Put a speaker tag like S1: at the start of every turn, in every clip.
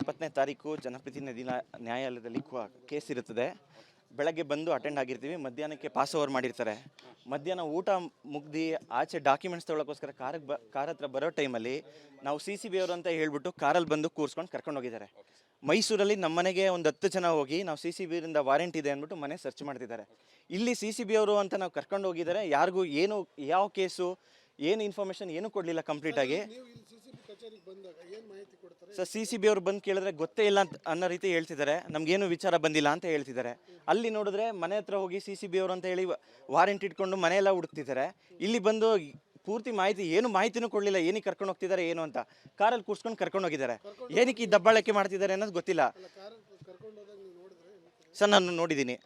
S1: 20ನೇ ತಾರೀಕು ಜನಪ್ರತಿನಿಧಿ ನ್ಯಾಯಾಲಯದಲ್ಲಿ ಕೇಸ್ ಇರುತ್ತದೆ. ಬೆಳಗ್ಗೆ ಬಂದು ಅಟೆಂಡ್ ಆಗಿರ್ತೀವಿ, ಮಧ್ಯಾಹ್ನಕ್ಕೆ ಪಾಸ್ ಓವರ್ ಮಾಡಿರ್ತಾರೆ. ಮಧ್ಯಾಹ್ನ ಊಟ ಮುಗ್ದು ಆಚೆ ಡಾಕ್ಯುಮೆಂಟ್ಸ್ ತೊಗೊಳಕ್ಕೋಸ್ಕರ ಕಾರ್ ಹತ್ರ ಬರೋ ಟೈಮಲ್ಲಿ ನಾವು CCB ಅವರು ಅಂತ ಹೇಳ್ಬಿಟ್ಟು ಕಾರಲ್ಲಿ ಬಂದು ಕೂರಿಸ್ಕೊಂಡು ಕರ್ಕೊಂಡು ಹೋಗಿದ್ದಾರೆ. ಮೈಸೂರಲ್ಲಿ ನಮ್ಮ ಮನೆಗೆ ಒಂದು 10 ಜನ ಹೋಗಿ ನಾವು CCBರಿಂದ ವಾರೆಂಟ್ ಇದೆ ಅಂದ್ಬಿಟ್ಟು ಮನೆ ಸರ್ಚ್ ಮಾಡ್ತಿದ್ದಾರೆ. ಇಲ್ಲಿ CCB ಅವರು ಅಂತ ನಾವು ಕರ್ಕೊಂಡು ಹೋಗಿದ್ದಾರೆ. ಯಾರಿಗೂ ಏನು ಯಾವ ಕೇಸು ಏನು ಇನ್ಫಾರ್ಮೇಷನ್ ಏನೂ ಕೊಡಲಿಲ್ಲ ಕಂಪ್ಲೀಟಾಗಿ. ಸರ್ CCB ಅವ್ರು ಬಂದು ಕೇಳಿದ್ರೆ ಗೊತ್ತೇ ಇಲ್ಲ ಅನ್ನೋ ರೀತಿ ಹೇಳ್ತಿದ್ದಾರೆ. ನಮಗೇನು ವಿಚಾರ ಬಂದಿಲ್ಲ ಅಂತ ಹೇಳ್ತಿದ್ದಾರೆ. ಅಲ್ಲಿ ನೋಡಿದ್ರೆ ಮನೆ ಹತ್ರ ಹೋಗಿ CCB ಅವರು ಅಂತ ಹೇಳಿ ವಾರೆಂಟ್ ಇಟ್ಕೊಂಡು ಮನೆಯೆಲ್ಲ ಹುಡುಕ್ತಿದ್ದಾರೆ. ಇಲ್ಲಿ ಬಂದು ಪೂರ್ತಿ ಏನು ಮಾಹಿತಿನೂ ಕೊಡಲಿಲ್ಲ, ಏನಕ್ಕೆ ಕರ್ಕೊಂಡು ಹೋಗ್ತಿದ್ದಾರೆ ಏನು ಅಂತ. ಕಾರಲ್ಲಿ ಕೂರ್ಸ್ಕೊಂಡು ಕರ್ಕೊಂಡು ಹೋಗಿದ್ದಾರೆ. ಏನಕ್ಕೆ ಈ ದಬ್ಬಾಳಕೆ ಮಾಡ್ತಿದ್ದಾರೆ ಅನ್ನೋದು ಗೊತ್ತಿಲ್ಲ. ಸರ್ ನಾನು ನೋಡಿದ್ದೀನಿ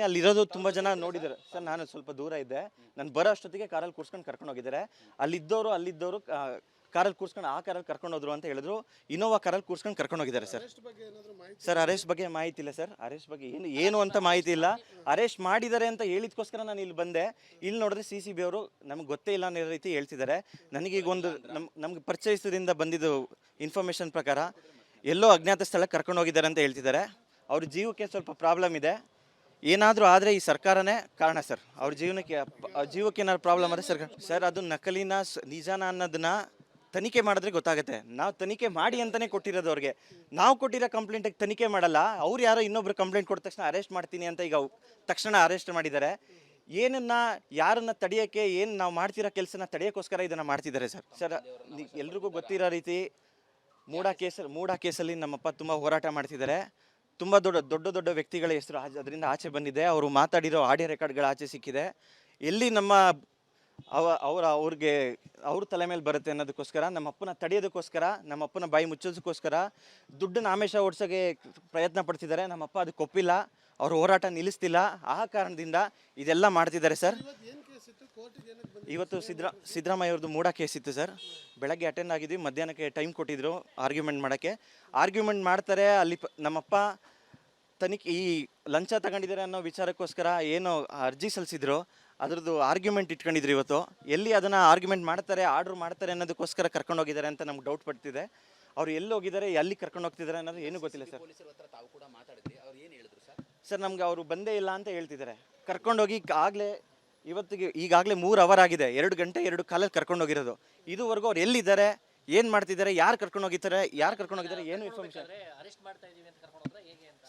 S1: ಅಲ್ಲಿರೋದು ತುಂಬ ಜನ ನೋಡಿದ್ದಾರೆ ಸರ್. ನಾನು ಸ್ವಲ್ಪ ದೂರ ಇದ್ದೆ, ನಾನು ಬರೋ ಅಷ್ಟೊತ್ತಿಗೆ ಕಾರಲ್ಲಿ ಕೂರ್ಸ್ಕೊಂಡು ಕರ್ಕೊಂಡು ಹೋಗಿದ್ದಾರೆ. ಅಲ್ಲಿದ್ದವರು ಕಾರಲ್ಲಿ ಕೂರ್ಸ್ಕೊಂಡು ಆ ಕಾರಲ್ಲಿ ಕರ್ಕೊಂಡು ಹೋದ್ರು ಅಂತ ಹೇಳಿದ್ರು. ಇನೋವಾ ಕಾರಲ್ಲಿ ಕೂರ್ಸ್ಕೊಂಡು ಕರ್ಕೊಂಡು ಹೋಗಿದ್ದಾರೆ ಸರ್. ಸರ್ ಅರೆಸ್ಟ್ ಬಗ್ಗೆ ಮಾಹಿತಿ ಇಲ್ಲ ಸರ್. ಅರೆಸ್ಟ್ ಬಗ್ಗೆ ಏನು ಅಂತ ಮಾಹಿತಿ ಇಲ್ಲ. ಅರೆಸ್ಟ್ ಮಾಡಿದ್ದಾರೆ ಅಂತ ಹೇಳಿದ್ಕೋಸ್ಕರ ನಾನು ಇಲ್ಲಿ ಬಂದೆ. ಇಲ್ಲಿ ನೋಡಿದ್ರೆ CCB ಅವರು ನಮ್ಗೆ ಗೊತ್ತೇ ಇಲ್ಲ ಅನ್ನೋ ರೀತಿ ಹೇಳ್ತಿದ್ದಾರೆ. ನನಗೀಗ ಒಂದು ನಮ್ಗೆ ಪರಿಚಯಿಸದಿಂದ ಬಂದಿದ್ದು ಇನ್ಫಾರ್ಮೇಷನ್ ಪ್ರಕಾರ ಎಲ್ಲೋ ಅಜ್ಞಾತ ಸ್ಥಳಕ್ಕೆ ಕರ್ಕೊಂಡು ಹೋಗಿದ್ದಾರೆ ಅಂತ ಹೇಳ್ತಿದ್ದಾರೆ. ಅವ್ರ ಜೀವಕ್ಕೆ ಸ್ವಲ್ಪ ಪ್ರಾಬ್ಲಮ್ ಇದೆ. ಏನಾದರೂ ಆದರೆ ಈ ಸರ್ಕಾರನೇ ಕಾರಣ ಸರ್. ಅವ್ರ ಜೀವಕ್ಕೆ ಏನಾದ್ರು ಪ್ರಾಬ್ಲಮ್ ಆದರೆ ಸರ್ ಅದು ನಕಲಿನ ನಿಜಾನ ಅನ್ನೋದನ್ನ ತನಿಖೆ ಮಾಡಿದ್ರೆ ಗೊತ್ತಾಗುತ್ತೆ. ನಾವು ತನಿಖೆ ಮಾಡಿ ಅಂತಲೇ ಕೊಟ್ಟಿರೋದು ಅವ್ರಿಗೆ. ನಾವು ಕೊಟ್ಟಿರೋ ಕಂಪ್ಲೇಂಟಿಗೆ ತನಿಖೆ ಮಾಡಲ್ಲ. ಅವ್ರು ಯಾರೋ ಇನ್ನೊಬ್ರು ಕಂಪ್ಲೇಂಟ್ ಕೊಟ್ಟ ತಕ್ಷಣ ಅರೆಸ್ಟ್ ಮಾಡ್ತೀನಿ ಅಂತ ಈಗ ತಕ್ಷಣ ಅರೆಸ್ಟ್ ಮಾಡಿದ್ದಾರೆ. ಯಾರನ್ನ ತಡೆಯೋಕ್ಕೆ ಏನು ನಾವು ಮಾಡ್ತಿರೋ ಕೆಲಸನ ತಡೆಯೋಕ್ಕೋಸ್ಕರ ಇದನ್ನು ಮಾಡ್ತಿದ್ದಾರೆ ಸರ್. ಸರ್ ಎಲ್ರಿಗೂ ಗೊತ್ತಿರೋ ರೀತಿ ಮೂಡಾ ಕೇಸಲ್ಲಿ ನಮ್ಮಪ್ಪ ತುಂಬ ಹೋರಾಟ ಮಾಡ್ತಿದ್ದಾರೆ. ತುಂಬ ದೊಡ್ಡ ವ್ಯಕ್ತಿಗಳ ಹೆಸರು ಅದರಿಂದ ಆಚೆ ಬಂದಿದೆ. ಅವರು ಮಾತಾಡಿರೋ ಆಡಿಯೋ ರೆಕಾರ್ಡ್ಗಳ ಆಚೆ ಸಿಕ್ಕಿದೆ. ಎಲ್ಲಿ ಅವ್ರ ತಲೆ ಮೇಲೆ ಬರುತ್ತೆ ಅನ್ನೋದಕ್ಕೋಸ್ಕರ, ನಮ್ಮಪ್ಪನ ತಡೆಯೋದಕ್ಕೋಸ್ಕರ, ನಮ್ಮಪ್ಪನ ಬಾಯಿ ಮುಚ್ಚೋದಕ್ಕೋಸ್ಕರ ದುಡ್ಡನ್ನ ಆಮಿಷ ಓಡಿಸೋಕ್ಕೆ ಪ್ರಯತ್ನ ಪಡ್ತಿದ್ದಾರೆ. ನಮ್ಮಪ್ಪ ಅದಕ್ಕೆ ಒಪ್ಪಿಲ್ಲ, ಅವ್ರ ಹೋರಾಟ ನಿಲ್ಲಿಸ್ತಿಲ್ಲ. ಆ ಕಾರಣದಿಂದ ಇದೆಲ್ಲ ಮಾಡ್ತಿದ್ದಾರೆ ಸರ್. ಇವತ್ತು ಸಿದ್ದರಾಮಯ್ಯ ಅವ್ರದ್ದು ಮೂಡಾ ಕೇಸ್ ಇತ್ತು ಸರ್. ಬೆಳಗ್ಗೆ ಅಟೆಂಡ್ ಆಗಿದ್ವಿ, ಮಧ್ಯಾಹ್ನಕ್ಕೆ ಟೈಮ್ ಕೊಟ್ಟಿದ್ರು ಆರ್ಗ್ಯುಮೆಂಟ್ ಮಾಡೋಕ್ಕೆ. ಆರ್ಗ್ಯುಮೆಂಟ್ ಮಾಡ್ತಾರೆ. ಅಲ್ಲಿ ನಮ್ಮಪ್ಪ ತನಿಖೆ ಈ ಲಂಚ ತಗೊಂಡಿದ್ದಾರೆ ಅನ್ನೋ ವಿಚಾರಕ್ಕೋಸ್ಕರ ಏನು ಅರ್ಜಿ ಸಲ್ಲಿಸಿದ್ರು ಅದ್ರದ್ದು ಆರ್ಗ್ಯುಮೆಂಟ್ ಇಟ್ಕೊಂಡಿದ್ರು. ಇವತ್ತು ಎಲ್ಲಿ ಅದನ್ನು ಆರ್ಗ್ಯುಮೆಂಟ್ ಮಾಡ್ತಾರೆ, ಆರ್ಡ್ರ್ ಮಾಡ್ತಾರೆ ಅನ್ನೋದಕ್ಕೋಸ್ಕರ ಕರ್ಕೊಂಡು ಹೋಗಿದ್ದಾರೆ ಅಂತ ನಮ್ಗೆ ಡೌಟ್ ಪಡ್ತಿದೆ. ಅವ್ರು ಎಲ್ಲಿ ಹೋಗಿದ್ದಾರೆ, ಎಲ್ಲಿ ಕರ್ಕೊಂಡು ಹೋಗ್ತಿದ್ದಾರೆ ಅನ್ನೋದು ಏನೂ ಗೊತ್ತಿಲ್ಲ ಸರ್. ಸರ್ ನಮ್ಗೆ ಅವರು ಬಂದೇ ಇಲ್ಲ ಅಂತ ಹೇಳ್ತಿದ್ದಾರೆ. ಕರ್ಕೊಂಡೋಗಿ ಈಗಾಗಲೇ 3 ಅವರ್ ಆಗಿದೆ. 2 ಗಂಟೆ 2 ಕಾಲಲ್ಲಿ ಕರ್ಕೊಂಡು ಹೋಗಿರೋದು. ಇದುವರೆಗೂ ಅವ್ರು ಎಲ್ಲಿದ್ದಾರೆ, ಏನು ಮಾಡ್ತಿದ್ದಾರೆ, ಯಾರು ಕರ್ಕೊಂಡು ಹೋಗಿದ್ದಾರೆ ಏನು ಇನ್ಫಾರ್ಮೇಷನ್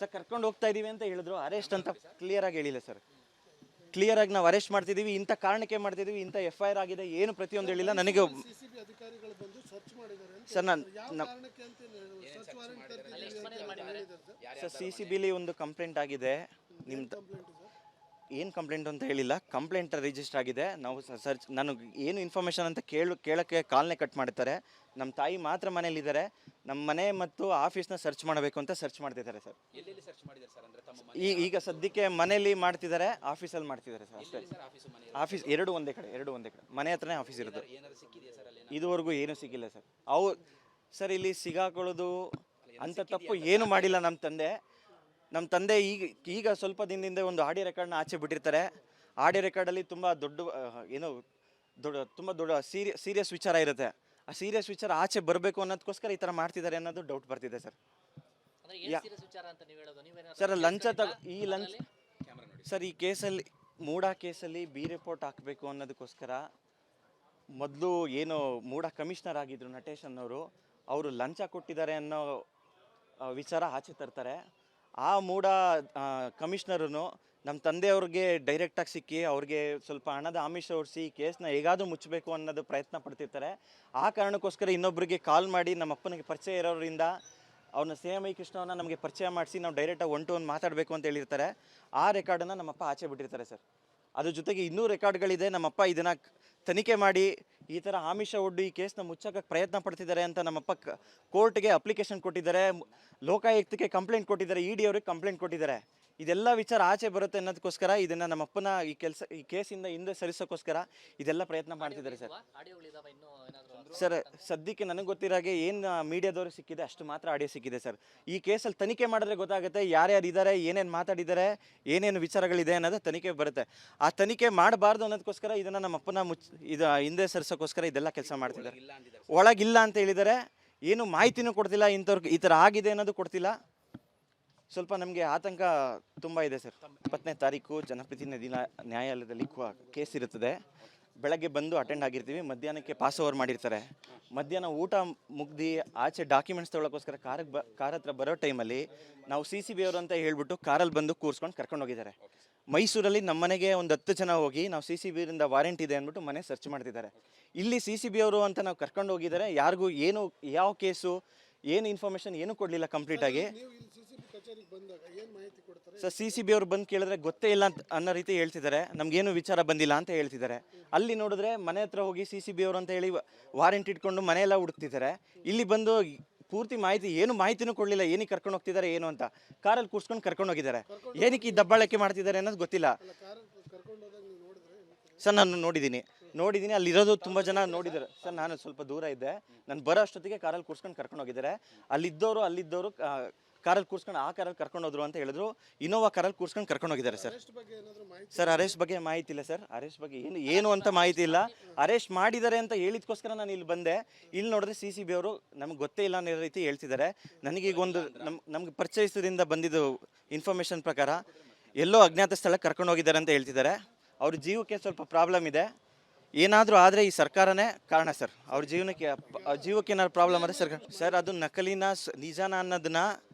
S1: ಸರ್. ಕರ್ಕೊಂಡು ಹೋಗ್ತಾ ಇದೀವಿ ಅಂತ ಹೇಳಿದ್ರು. ಅರೆಸ್ಟ್ ಅಂತ ಕ್ಲಿಯರ್ ಆಗಿ ಹೇಳಿಲ್ಲ ಸರ್. ಕ್ಲಿಯರ್ ಆಗಿ ನಾವು ಅರೆಸ್ಟ್ ಮಾಡ್ತಿದ್ದೀವಿ, ಇಂಥ ಕಾರಣಕ್ಕೆ ಮಾಡ್ತಿದ್ದೀವಿ, ಇಂಥ FIR ಆಗಿದೆ, ಏನು ಪ್ರತಿಯೊಂದು ಹೇಳಿಲ್ಲ ನನಗೆ ಸರ್. ಸರ್ CCBಲಿ ಒಂದು ಕಂಪ್ಲೇಂಟ್ ಆಗಿದೆ. ನಿಮ್ದು ಏನು ಕಂಪ್ಲೇಂಟ್ ಅಂತ ಹೇಳಿಲ್ಲ, ಕಂಪ್ಲೇಂಟ್ ರಿಜಿಸ್ಟರ್ ಆಗಿದೆ. ನಾವು ನಾನು ಏನು ಇನ್ಫಾರ್ಮೇಷನ್ ಅಂತ ಕೇಳೋಕ್ಕೆ ಕಾಲ್ನೇ ಕಟ್ ಮಾಡ್ತಾರೆ. ನಮ್ಮ ತಾಯಿ ಮಾತ್ರ ಮನೇಲಿದ್ದಾರೆ. ನಮ್ಮ ಮನೆ ಮತ್ತು ಆಫೀಸ್ನ ಸರ್ಚ್ ಮಾಡಬೇಕು ಅಂತ ಸರ್ಚ್ ಮಾಡ್ತಿದ್ದಾರೆ ಸರ್. ಈಗ ಸದ್ಯಕ್ಕೆ ಮನೇಲಿ ಮಾಡ್ತಿದ್ದಾರೆ, ಆಫೀಸಲ್ಲಿ ಮಾಡ್ತಿದ್ದಾರೆ ಸರ್ ಅಷ್ಟೇ. ಆಫೀಸ್ ಎರಡು ಒಂದೇ ಕಡೆ ಮನೆ ಹತ್ರನೇ ಆಫೀಸ್ ಇರೋದು. ಇದುವರೆಗೂ ಏನೂ ಸಿಕ್ಕಿಲ್ಲ ಸರ್. ಸರ್ ಇಲ್ಲಿ ಸಿಗಾಕೊಳ್ಳೋದು ಅಂಥ ತಪ್ಪು ಏನು ಮಾಡಿಲ್ಲ ನಮ್ಮ ತಂದೆ. ಈಗ ಸ್ವಲ್ಪ ದಿನದಿಂದ ಒಂದು ಆಡಿಯೋ ರೆಕಾರ್ಡ್ನ ಆಚೆ ಬಿಟ್ಟಿರ್ತಾರೆ. ಆಡಿಯೋ ರೆಕಾರ್ಡಲ್ಲಿ ತುಂಬ ದೊಡ್ಡ ಸೀರಿಯಸ್ ವಿಚಾರ ಇರುತ್ತೆ. ಆ ಸೀರಿಯಸ್ ವಿಚಾರ ಆಚೆ ಬರಬೇಕು ಅನ್ನೋದಕ್ಕೋಸ್ಕರ ಈ ಥರ ಮಾಡ್ತಿದ್ದಾರೆ ಅನ್ನೋದು ಡೌಟ್ ಬರ್ತಿದೆ ಸರ್. ಸರ್ ಲಂಚ ಸರ್ ಈ ಕೇಸಲ್ಲಿ ಮೂಡಾ ಕೇಸಲ್ಲಿ B ರಿಪೋರ್ಟ್ ಹಾಕಬೇಕು ಅನ್ನೋದಕ್ಕೋಸ್ಕರ ಮೊದಲು ಏನು ಮೂಡಾ ಕಮಿಷನರ್ ಆಗಿದ್ರು ನಟೇಶ್ ಅನ್ನೋರು, ಅವರು ಲಂಚ ಕೊಟ್ಟಿದ್ದಾರೆ ಅನ್ನೋ ವಿಚಾರ ಆಚೆ ತರ್ತಾರೆ. ಆ ಮೂಡಾ ಕಮಿಷನರೂ ನಮ್ಮ ತಂದೆಯವ್ರಿಗೆ ಡೈರೆಕ್ಟಾಗಿ ಸಿಕ್ಕಿ ಅವ್ರಿಗೆ ಸ್ವಲ್ಪ ಹಣದ ಆಮಿಷ ಹೊಡಿಸಿ ಕೇಸ್ನ ಹೇಗಾದರೂ ಮುಚ್ಚಬೇಕು ಅನ್ನೋದು ಪ್ರಯತ್ನ ಪಡ್ತಿರ್ತಾರೆ. ಆ ಕಾರಣಕ್ಕೋಸ್ಕರ ಇನ್ನೊಬ್ಬರಿಗೆ ಕಾಲ್ ಮಾಡಿ ನಮ್ಮ ಅಪ್ಪನಿಗೆ ಪರಿಚಯ ಇರೋರಿಂದ ಅವ್ರನ್ನ CMI ಕೃಷ್ಣವ್ರನ್ನ ನಮಗೆ ಪರಿಚಯ ಮಾಡಿಸಿ ನಾವು ಡೈರೆಕ್ಟಾಗಿ 1 to 1 ಮಾತಾಡಬೇಕು ಅಂತ ಹೇಳಿರ್ತಾರೆ. ಆ ರೆಕಾರ್ಡನ್ನು ನಮ್ಮಪ್ಪ ಆಚೆ ಬಿಟ್ಟಿರ್ತಾರೆ ಸರ್. ಅದ್ರ ಜೊತೆಗೆ ಇನ್ನೂ ರೆಕಾರ್ಡ್ಗಳಿದೆ. ನಮ್ಮಪ್ಪ ಇದನ್ನು ತನಿಖೆ ಮಾಡಿ ಈ ಥರ ಆಮಿಷ ಒಡ್ಡು ಈ ಕೇಸ್ನ ಮುಚ್ಚೋಕ್ಕೆ ಪ್ರಯತ್ನ ಪಡ್ತಿದ್ದಾರೆ ಅಂತ ನಮ್ಮಪ್ಪ ಕೋರ್ಟ್ಗೆ ಅಪ್ಲಿಕೇಶನ್ ಕೊಟ್ಟಿದ್ದಾರೆ, ಲೋಕಾಯುಕ್ತಕ್ಕೆ ಕಂಪ್ಲೇಂಟ್ ಕೊಟ್ಟಿದ್ದಾರೆ, ED ಅವ್ರಿಗೆ ಕಂಪ್ಲೇಂಟ್ ಕೊಟ್ಟಿದ್ದಾರೆ. ಇದೆಲ್ಲ ವಿಚಾರ ಆಚೆ ಬರುತ್ತೆ ಅನ್ನೋದಕ್ಕೋಸ್ಕರ ಇದನ್ನು ನಮ್ಮಪ್ಪನ ಈ ಕೇಸಿಂದ ಹಿಂದೆ ಸರಿಸೋಕ್ಕೋಸ್ಕರ ಇದೆಲ್ಲ ಪ್ರಯತ್ನ ಮಾಡ್ತಿದ್ದಾರೆ ಸರ್. ಸರ್ ಸದ್ಯಕ್ಕೆ ನನಗೆ ಗೊತ್ತಿರಾಗೆ ಏನು ಮೀಡಿಯಾದವ್ರಿಗೆ ಸಿಕ್ಕಿದೆ ಅಷ್ಟು ಮಾತ್ರ ಆಡಿಯೋ ಸಿಕ್ಕಿದೆ ಸರ್. ಈ ಕೇಸಲ್ಲಿ ತನಿಖೆ ಮಾಡಿದ್ರೆ ಗೊತ್ತಾಗುತ್ತೆ ಯಾರ್ಯಾರು ಇದ್ದಾರೆ, ಏನೇನು ಮಾತಾಡಿದ್ದಾರೆ, ಏನೇನು ವಿಚಾರಗಳಿದೆ ಅನ್ನೋದು ತನಿಖೆ ಬರುತ್ತೆ. ಆ ತನಿಖೆ ಮಾಡಬಾರ್ದು ಅನ್ನೋದಕ್ಕೋಸ್ಕರ ಇದನ್ನು ನಮ್ಮಪ್ಪನ ಹಿಂದೆ ಸರಿಸೋಕ್ಕೋಸ್ಕರ ಇದೆಲ್ಲ ಕೆಲಸ ಮಾಡ್ತಿದ್ದಾರೆ. ಒಳಗಿಲ್ಲ ಅಂತ ಹೇಳಿದ್ದಾರೆ. ಏನು ಮಾಹಿತಿನೂ ಕೊಡ್ತಿಲ್ಲ, ಇಂಥವ್ರಿಗೆ ಈ ಥರ ಆಗಿದೆ ಅನ್ನೋದು ಕೊಡ್ತಿಲ್ಲ. ಸ್ವಲ್ಪ ನಮಗೆ ಆತಂಕ ತುಂಬ ಇದೆ ಸರ್. 20ನೇ ತಾರೀಕು ಜನಪ್ರತಿನಿಧಿ ನ್ಯಾಯಾಲಯದಲ್ಲಿ ಕೇಸ್ ಇರುತ್ತದೆ. ಬೆಳಗ್ಗೆ ಬಂದು ಅಟೆಂಡ್ ಆಗಿರ್ತೀವಿ, ಮಧ್ಯಾಹ್ನಕ್ಕೆ ಪಾಸ್ ಓವರ್ ಮಾಡಿರ್ತಾರೆ. ಮಧ್ಯಾಹ್ನ ಊಟ ಮುಗ್ದು ಆಚೆ ಡಾಕ್ಯುಮೆಂಟ್ಸ್ ತೊಗೊಳಕ್ಕೋಸ್ಕರ ಕಾರ್ ಹತ್ರ ಬರೋ ಟೈಮಲ್ಲಿ ನಾವು CCB ಅವರು ಅಂತ ಹೇಳ್ಬಿಟ್ಟು ಕಾರಲ್ಲಿ ಬಂದು ಕೂರಿಸ್ಕೊಂಡು ಕರ್ಕೊಂಡು ಹೋಗಿದ್ದಾರೆ. ಮೈಸೂರಲ್ಲಿ ನಮ್ಮ ಮನೆಗೆ ಒಂದು 10 ಜನ ಹೋಗಿ ನಾವು CCBಯಿಂದ ವಾರೆಂಟ್ ಇದೆ ಅಂದ್ಬಿಟ್ಟು ಮನೆ ಸರ್ಚ್ ಮಾಡ್ತಿದ್ದಾರೆ. ಇಲ್ಲಿ CCB ಅವರು ಅಂತ ನಾವು ಕರ್ಕೊಂಡು ಹೋಗಿದ್ದಾರೆ. ಯಾರಿಗೂ ಏನು ಯಾವ ಕೇಸು ಏನು ಇನ್ಫಾರ್ಮೇಷನ್ ಏನೂ ಕೊಡಲಿಲ್ಲ ಕಂಪ್ಲೀಟಾಗಿ. ಸರ್ CCB ಅವ್ರು ಬಂದು ಕೇಳಿದ್ರೆ ಗೊತ್ತೇ ಇಲ್ಲ ಅನ್ನೋ ರೀತಿ ಹೇಳ್ತಿದ್ದಾರೆ. ನಮಗೇನು ವಿಚಾರ ಬಂದಿಲ್ಲ ಅಂತ ಹೇಳ್ತಿದ್ದಾರೆ. ಅಲ್ಲಿ ನೋಡಿದ್ರೆ ಮನೆ ಹತ್ರ ಹೋಗಿ CCB ಅವರು ಅಂತ ಹೇಳಿ ವಾರೆಂಟ್ ಇಟ್ಕೊಂಡು ಮನೆಯೆಲ್ಲ ಹುಡುಕ್ತಿದ್ದಾರೆ. ಇಲ್ಲಿ ಬಂದು ಪೂರ್ತಿ ಮಾಹಿತಿ ಏನು ಮಾಹಿತಿನೂ ಕೊಡಲಿಲ್ಲ, ಏನಕ್ಕೆ ಕರ್ಕೊಂಡು ಹೋಗ್ತಿದ್ದಾರೆ ಏನು ಅಂತ. ಕಾರಲ್ಲಿ ಕೂರ್ಸ್ಕೊಂಡು ಕರ್ಕೊಂಡು ಹೋಗಿದ್ದಾರೆ. ಏನಕ್ಕೆ ಈ ದಬ್ಬಾಳಿಕೆ ಮಾಡ್ತಿದ್ದಾರೆ ಅನ್ನೋದು ಗೊತ್ತಿಲ್ಲ ಸರ್. ನಾನು ನೋಡಿದ್ದೀನಿ ಅಲ್ಲಿರೋದು ತುಂಬ ಜನ ನೋಡಿದ್ದಾರೆ ಸರ್. ನಾನು ಸ್ವಲ್ಪ ದೂರ ಇದ್ದೆ, ನಾನು ಬರೋ ಅಷ್ಟೊತ್ತಿಗೆ ಕಾರಲ್ಲಿ ಕೂರ್ಸ್ಕೊಂಡು ಕರ್ಕೊಂಡು ಹೋಗಿದ್ದಾರೆ. ಅಲ್ಲಿದ್ದವರು ಕಾರಲ್ಲಿ ಕೂರ್ಸ್ಕೊಂಡು ಆ ಕಾರಲ್ಲಿ ಕರ್ಕೊಂಡು ಹೋದ್ರು ಅಂತ ಹೇಳಿದ್ರು. ಇನೋವಾ ಕಾರಲ್ಲಿ ಕೂರ್ಸ್ಕೊಂಡು ಕರ್ಕೊಂಡು ಹೋಗಿದ್ದಾರೆ ಸರ್. ಅರೆಸ್ಟ್ ಬಗ್ಗೆ ಮಾಹಿತಿ ಇಲ್ಲ ಸರ್. ಅರೆಸ್ಟ್ ಬಗ್ಗೆ ಏನು ಅಂತ ಮಾಹಿತಿ ಇಲ್ಲ. ಅರೆಸ್ಟ್ ಮಾಡಿದ್ದಾರೆ ಅಂತ ಹೇಳಿದ್ಕೋಸ್ಕರ ನಾನು ಇಲ್ಲಿ ಬಂದೆ. ಇಲ್ಲಿ ನೋಡಿದ್ರೆ CCB ಅವರು ನಮ್ಗೆ ಗೊತ್ತೇ ಇಲ್ಲ ಅನ್ನೋ ರೀತಿ ಹೇಳ್ತಿದ್ದಾರೆ. ನನಗೀಗ ಒಂದು ನಮ್ಗೆ ಪರಿಚಯಿಸದಿಂದ ಬಂದಿದ್ದು ಇನ್ಫಾರ್ಮೇಷನ್ ಪ್ರಕಾರ ಎಲ್ಲೋ ಅಜ್ಞಾತ ಸ್ಥಳಕ್ಕೆ ಕರ್ಕೊಂಡು ಹೋಗಿದ್ದಾರೆ ಅಂತ ಹೇಳ್ತಿದ್ದಾರೆ. ಅವ್ರ ಜೀವಕ್ಕೆ ಸ್ವಲ್ಪ ಪ್ರಾಬ್ಲಮ್ ಇದೆ. ಏನಾದರೂ ಆದರೆ ಈ ಸರ್ಕಾರನೇ ಕಾರಣ ಸರ್. ಅವ್ರ ಜೀವಕ್ಕೆ ಏನಾದ್ರು ಪ್ರಾಬ್ಲಮ್ ಆದರೆ ಸರ್ ಅದು ನಕಲಿನ ನಿಜಾನ ಅನ್ನೋದನ್ನ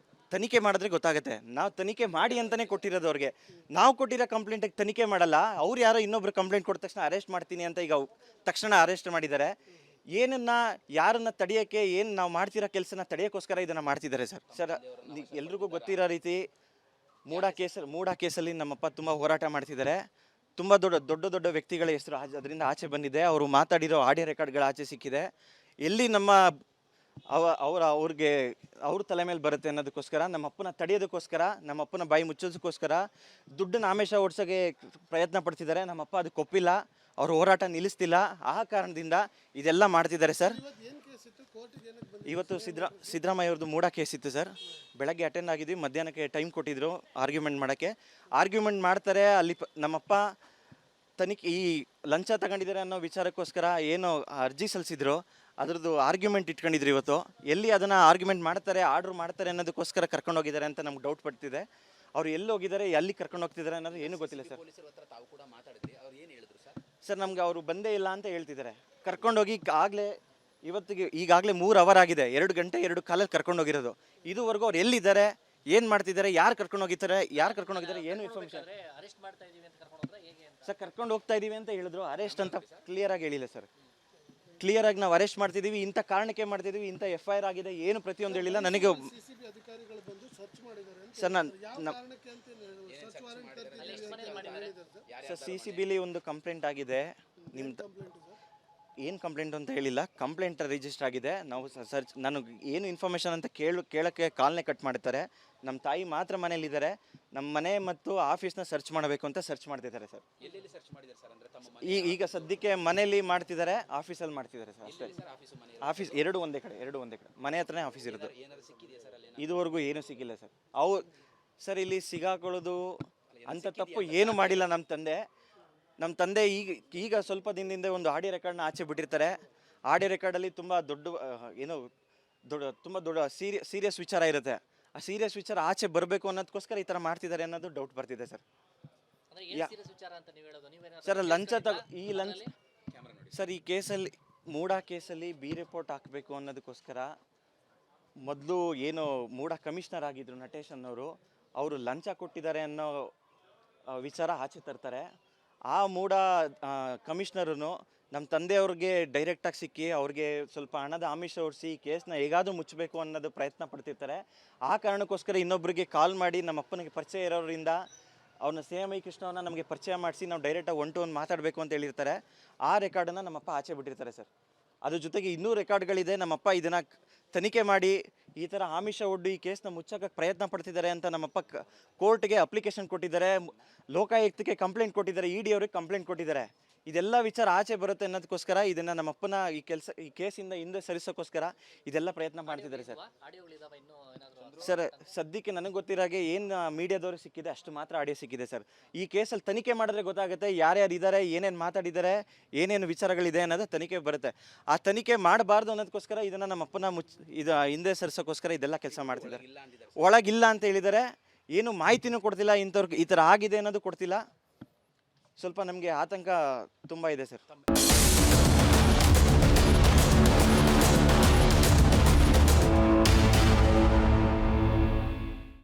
S1: ತನಿಖೆ ಮಾಡಿದ್ರೆ ಗೊತ್ತಾಗುತ್ತೆ. ನಾವು ತನಿಖೆ ಮಾಡಿ ಅಂತಲೇ ಕೊಟ್ಟಿರೋದು ಅವ್ರಿಗೆ. ನಾವು ಕೊಟ್ಟಿರೋ ಕಂಪ್ಲೇಂಟಿಗೆ ತನಿಖೆ ಮಾಡಲ್ಲ. ಅವ್ರು ಯಾರೋ ಇನ್ನೊಬ್ರು ಕಂಪ್ಲೇಂಟ್ ಕೊಟ್ಟ ತಕ್ಷಣ ಅರೆಸ್ಟ್ ಮಾಡ್ತೀನಿ ಅಂತ ಈಗ ತಕ್ಷಣ ಅರೆಸ್ಟ್ ಮಾಡಿದ್ದಾರೆ. ಯಾರನ್ನ ತಡೆಯೋಕ್ಕೆ ಏನು ನಾವು ಮಾಡ್ತಿರೋ ಕೆಲಸನ ತಡೆಯೋಕ್ಕೋಸ್ಕರ ಇದನ್ನು ಮಾಡ್ತಿದ್ದಾರೆ ಸರ್. ಎಲ್ರಿಗೂ ಗೊತ್ತಿರೋ ರೀತಿ ಮೂಡಾ ಕೇಸಲ್ಲಿ ನಮ್ಮಪ್ಪ ತುಂಬ ಹೋರಾಟ ಮಾಡ್ತಿದ್ದಾರೆ. ತುಂಬ ದೊಡ್ಡ ವ್ಯಕ್ತಿಗಳ ಹೆಸರು ಅದರಿಂದ ಆಚೆ ಬಂದಿದೆ. ಅವರು ಮಾತಾಡಿರೋ ಆಡಿಯೋ ರೆಕಾರ್ಡ್ಗಳ ಆಚೆ ಸಿಕ್ಕಿದೆ. ಎಲ್ಲಿ ಅವ್ರ ತಲೆ ಮೇಲೆ ಬರುತ್ತೆ ಅನ್ನೋದಕ್ಕೋಸ್ಕರ, ನಮ್ಮಪ್ಪನ ತಡೆಯೋದಕ್ಕೋಸ್ಕರ, ನಮ್ಮಪ್ಪನ ಬಾಯಿ ಮುಚ್ಚೋದಕ್ಕೋಸ್ಕರ ದುಡ್ಡನ್ನ ಆಮಿಷ ಓಡಿಸೋಕ್ಕೆ ಪ್ರಯತ್ನ ಪಡ್ತಿದ್ದಾರೆ. ನಮ್ಮಪ್ಪ ಅದಕ್ಕೆ ಒಪ್ಪಿಲ್ಲ, ಅವ್ರ ಹೋರಾಟ ನಿಲ್ಲಿಸ್ತಿಲ್ಲ. ಆ ಕಾರಣದಿಂದ ಇದೆಲ್ಲ ಮಾಡ್ತಿದ್ದಾರೆ ಸರ್. ಇವತ್ತು ಸಿದ್ದರಾಮಯ್ಯ ಅವ್ರದ್ದು ಮೂಡಾ ಕೇಸ್ ಇತ್ತು ಸರ್. ಬೆಳಗ್ಗೆ ಅಟೆಂಡ್ ಆಗಿದ್ವಿ, ಮಧ್ಯಾಹ್ನಕ್ಕೆ ಟೈಮ್ ಕೊಟ್ಟಿದ್ರು ಆರ್ಗ್ಯುಮೆಂಟ್ ಮಾಡೋಕ್ಕೆ. ಆರ್ಗ್ಯುಮೆಂಟ್ ಮಾಡ್ತಾರೆ. ಅಲ್ಲಿ ನಮ್ಮಪ್ಪ ತನಿಖೆ ಈ ಲಂಚ ತಗೊಂಡಿದ್ದಾರೆ ಅನ್ನೋ ವಿಚಾರಕ್ಕೋಸ್ಕರ ಏನು ಅರ್ಜಿ ಸಲ್ಲಿಸಿದ್ರು ಅದ್ರದ್ದು ಆರ್ಗ್ಯುಮೆಂಟ್ ಇಟ್ಕೊಂಡಿದ್ರು. ಇವತ್ತು ಎಲ್ಲಿ ಅದನ್ನು ಆರ್ಗ್ಯುಮೆಂಟ್ ಮಾಡ್ತಾರೆ, ಆರ್ಡ್ರ್ ಮಾಡ್ತಾರೆ ಅನ್ನೋದಕ್ಕೋಸ್ಕರ ಕರ್ಕೊಂಡು ಹೋಗಿದ್ದಾರೆ ಅಂತ ನಮ್ಗೆ ಡೌಟ್ ಪಡ್ತಿದೆ. ಅವ್ರು ಎಲ್ಲಿ ಹೋಗಿದ್ದಾರೆ, ಎಲ್ಲಿ ಕರ್ಕೊಂಡು ಹೋಗ್ತಿದ್ದಾರೆ ಅನ್ನೋದು ಏನೂ ಗೊತ್ತಿಲ್ಲ ಸರ್. ಸರ್ ನಮ್ಗೆ ಅವರು ಬಂದೇ ಇಲ್ಲ ಅಂತ ಹೇಳ್ತಿದ್ದಾರೆ. ಕರ್ಕೊಂಡೋಗಿ ಈಗಾಗಲೇ 3 ಅವರ್ ಆಗಿದೆ. 2 ಗಂಟೆ 2 ಕಾಲಲ್ಲಿ ಕರ್ಕೊಂಡು ಹೋಗಿರೋದು. ಇದುವರೆಗೂ ಅವ್ರು ಎಲ್ಲಿದ್ದಾರೆ, ಏನು ಮಾಡ್ತಿದ್ದಾರೆ, ಯಾರು ಕರ್ಕೊಂಡು ಹೋಗಿದ್ದಾರೆ ಏನು ಇನ್ಫಾರ್ಮೇಷನ್ ಸರ್. ಕರ್ಕೊಂಡು ಹೋಗ್ತಾ ಇದೀವಿ ಅಂತ ಹೇಳಿದ್ರು. ಅರೆಸ್ಟ್ ಅಂತ ಕ್ಲಿಯರಾಗಿ ಹೇಳಿಲ್ಲ ಸರ್. ಕ್ಲಿಯರಾಗಿ ನಾವು ಅರೆಸ್ಟ್ ಮಾಡ್ತಿದ್ದೀವಿ, ಇಂಥ ಕಾರಣಕ್ಕೆ ಮಾಡ್ತಿದ್ದೀವಿ, ಇಂಥ FIR ಆಗಿದೆ, ಏನು ಪ್ರತಿಯೊಂದು ಹೇಳಿಲ್ಲ ನನಗೆ ಸರ್. ಸರ್ CCBಲಿ ಒಂದು ಕಂಪ್ಲೇಂಟ್ ಆಗಿದೆ. ನಿಮ್ದು ಏನು ಕಂಪ್ಲೇಂಟ್ ಅಂತ ಹೇಳಿಲ್ಲ, ಕಂಪ್ಲೇಂಟ್ ರಿಜಿಸ್ಟರ್ ಆಗಿದೆ. ನಾವು ನಾನು ಏನು ಇನ್ಫಾರ್ಮೇಷನ್ ಅಂತ ಕೇಳೋಕ್ಕೆ ಕಾಲ್ನೇ ಕಟ್ ಮಾಡ್ತಾರೆ. ನಮ್ಮ ತಾಯಿ ಮಾತ್ರ ಮನೇಲಿದ್ದಾರೆ. ನಮ್ಮ ಮನೆ ಮತ್ತು ಆಫೀಸ್ನ ಸರ್ಚ್ ಮಾಡಬೇಕು ಅಂತ ಸರ್ಚ್ ಮಾಡ್ತಿದ್ದಾರೆ ಸರ್. ಈಗ ಸದ್ಯಕ್ಕೆ ಮನೇಲಿ ಮಾಡ್ತಿದ್ದಾರೆ, ಆಫೀಸಲ್ಲಿ ಮಾಡ್ತಿದ್ದಾರೆ ಸರ್ ಅಷ್ಟೇ. ಆಫೀಸ್ ಎರಡು ಒಂದೇ ಕಡೆ ಮನೆ ಹತ್ರನೇ ಆಫೀಸ್ ಇರೋದು. ಇದುವರೆಗೂ ಏನೂ ಸಿಕ್ಕಿಲ್ಲ ಸರ್. ಸರ್ ಇಲ್ಲಿ ಸಿಗಾಕೊಳ್ಳೋದು ಅಂಥ ತಪ್ಪು ಏನು ಮಾಡಿಲ್ಲ ನಮ್ಮ ತಂದೆ. ಈಗ ಸ್ವಲ್ಪ ದಿನದಿಂದ ಒಂದು ಆಡಿಯೋ ರೆಕಾರ್ಡ್ನ ಆಚೆ ಬಿಟ್ಟಿರ್ತಾರೆ. ಆಡಿಯೋ ರೆಕಾರ್ಡಲ್ಲಿ ತುಂಬ ದೊಡ್ಡ ಸೀರಿಯಸ್ ವಿಚಾರ ಇರುತ್ತೆ. ಆ ಸೀರಿಯಸ್ ವಿಚಾರ ಆಚೆ ಬರಬೇಕು ಅನ್ನೋದಕ್ಕೋಸ್ಕರ ಈ ಥರ ಮಾಡ್ತಿದ್ದಾರೆ ಅನ್ನೋದು ಡೌಟ್ ಬರ್ತಿದೆ ಸರ್. ಸರ್ ಸರ್ ಈ ಕೇಸಲ್ಲಿ ಮೂಡಾ ಕೇಸಲ್ಲಿ ರಿಪೋರ್ಟ್ ಹಾಕಬೇಕು ಅನ್ನೋದಕ್ಕೋಸ್ಕರ ಮೊದಲು ಏನು ಮೂಡಾ ಕಮಿಷನರ್ ಆಗಿದ್ರು ನಟೇಶ್ ಅನ್ನೋರು, ಅವರು ಲಂಚ ಕೊಟ್ಟಿದ್ದಾರೆ ಅನ್ನೋ ವಿಚಾರ ಆಚೆ ತರ್ತಾರೆ. ಆ ಮೂಡಾ ಕಮಿಷನರೂ ನಮ್ಮ ತಂದೆಯವ್ರಿಗೆ ಡೈರೆಕ್ಟಾಗಿ ಸಿಕ್ಕಿ ಅವ್ರಿಗೆ ಸ್ವಲ್ಪ ಹಣದ ಆಮಿಷ ಹೊಡಿಸಿ ಕೇಸ್ನ ಹೇಗಾದರೂ ಮುಚ್ಚಬೇಕು ಅನ್ನೋದು ಪ್ರಯತ್ನ ಪಡ್ತಿರ್ತಾರೆ. ಆ ಕಾರಣಕ್ಕೋಸ್ಕರ ಇನ್ನೊಬ್ಬರಿಗೆ ಕಾಲ್ ಮಾಡಿ ನಮ್ಮ ಅಪ್ಪನಿಗೆ ಪರಿಚಯ ಇರೋರಿಂದ ಅವ್ರನ್ನ CMI ಕೃಷ್ಣವ್ರನ್ನ ನಮಗೆ ಪರಿಚಯ ಮಾಡಿಸಿ ನಾವು ಡೈರೆಕ್ಟಾಗಿ 1 to 1 ಮಾತಾಡಬೇಕು ಅಂತ ಹೇಳಿರ್ತಾರೆ. ಆ ರೆಕಾರ್ಡನ್ನು ನಮ್ಮಪ್ಪ ಆಚೆ ಬಿಟ್ಟಿರ್ತಾರೆ ಸರ್. ಅದ್ರ ಜೊತೆಗೆ ಇನ್ನೂ ರೆಕಾರ್ಡ್ಗಳಿದೆ. ನಮ್ಮಪ್ಪ ಇದನ್ನು ತನಿಖೆ ಮಾಡಿ ಈ ಥರ ಆಮಿಷ ಒಡ್ಡು ಈ ಕೇಸ್ನ ಮುಚ್ಚೋಕ್ಕೆ ಪ್ರಯತ್ನ ಪಡ್ತಿದ್ದಾರೆ ಅಂತ ನಮ್ಮಪ್ಪ ಕೋರ್ಟ್ಗೆ ಅಪ್ಲಿಕೇಶನ್ ಕೊಟ್ಟಿದ್ದಾರೆ, ಲೋಕಾಯುಕ್ತಕ್ಕೆ ಕಂಪ್ಲೇಂಟ್ ಕೊಟ್ಟಿದ್ದಾರೆ, ED ಅವ್ರಿಗೆ ಕಂಪ್ಲೇಂಟ್ ಕೊಟ್ಟಿದ್ದಾರೆ. ಇದೆಲ್ಲ ವಿಚಾರ ಆಚೆ ಬರುತ್ತೆ ಅನ್ನೋದಕ್ಕೋಸ್ಕರ ಇದನ್ನು ನಮ್ಮಪ್ಪನ ಈ ಕೇಸಿಂದ ಹಿಂದೆ ಸರಿಸೋಕ್ಕೋಸ್ಕರ ಇದೆಲ್ಲ ಪ್ರಯತ್ನ ಮಾಡ್ತಿದ್ದಾರೆ ಸರ್. ಸರ್ ಸದ್ಯಕ್ಕೆ ನನಗೆ ಗೊತ್ತಿರಾಗೆ ಏನು ಮೀಡಿಯಾದವ್ರಿಗೆ ಸಿಕ್ಕಿದೆ ಅಷ್ಟು ಮಾತ್ರ ಆಡಿಯೋ ಸಿಕ್ಕಿದೆ ಸರ್. ಈ ಕೇಸಲ್ಲಿ ತನಿಖೆ ಮಾಡಿದ್ರೆ ಗೊತ್ತಾಗುತ್ತೆ ಯಾರ್ಯಾರು ಇದ್ದಾರೆ, ಏನೇನು ಮಾತಾಡಿದ್ದಾರೆ, ಏನೇನು ವಿಚಾರಗಳಿದೆ ಅನ್ನೋದು ತನಿಖೆ ಬರುತ್ತೆ. ಆ ತನಿಖೆ ಮಾಡಬಾರ್ದು ಅನ್ನೋದಕ್ಕೋಸ್ಕರ ಇದನ್ನು ನಮ್ಮ ಅಪ್ಪನ ಇದು ಹಿಂದೆ ಸರಿಸೋಕ್ಕೋಸ್ಕರ ಇದೆಲ್ಲ ಕೆಲಸ ಮಾಡ್ತಿದ್ದಾರೆ. ಒಳಗಿಲ್ಲ ಅಂತ ಹೇಳಿದ್ದಾರೆ, ಏನು ಮಾಹಿತಿನೂ ಕೊಡ್ತಿಲ್ಲ, ಇಂಥವ್ರಿಗೆ ಈ ಥರ ಆಗಿದೆ ಅನ್ನೋದು ಕೊಡ್ತಿಲ್ಲ. ಸ್ವಲ್ಪ ನಮಗೆ ಆತಂಕ ತುಂಬ ಇದೆ ಸರ್.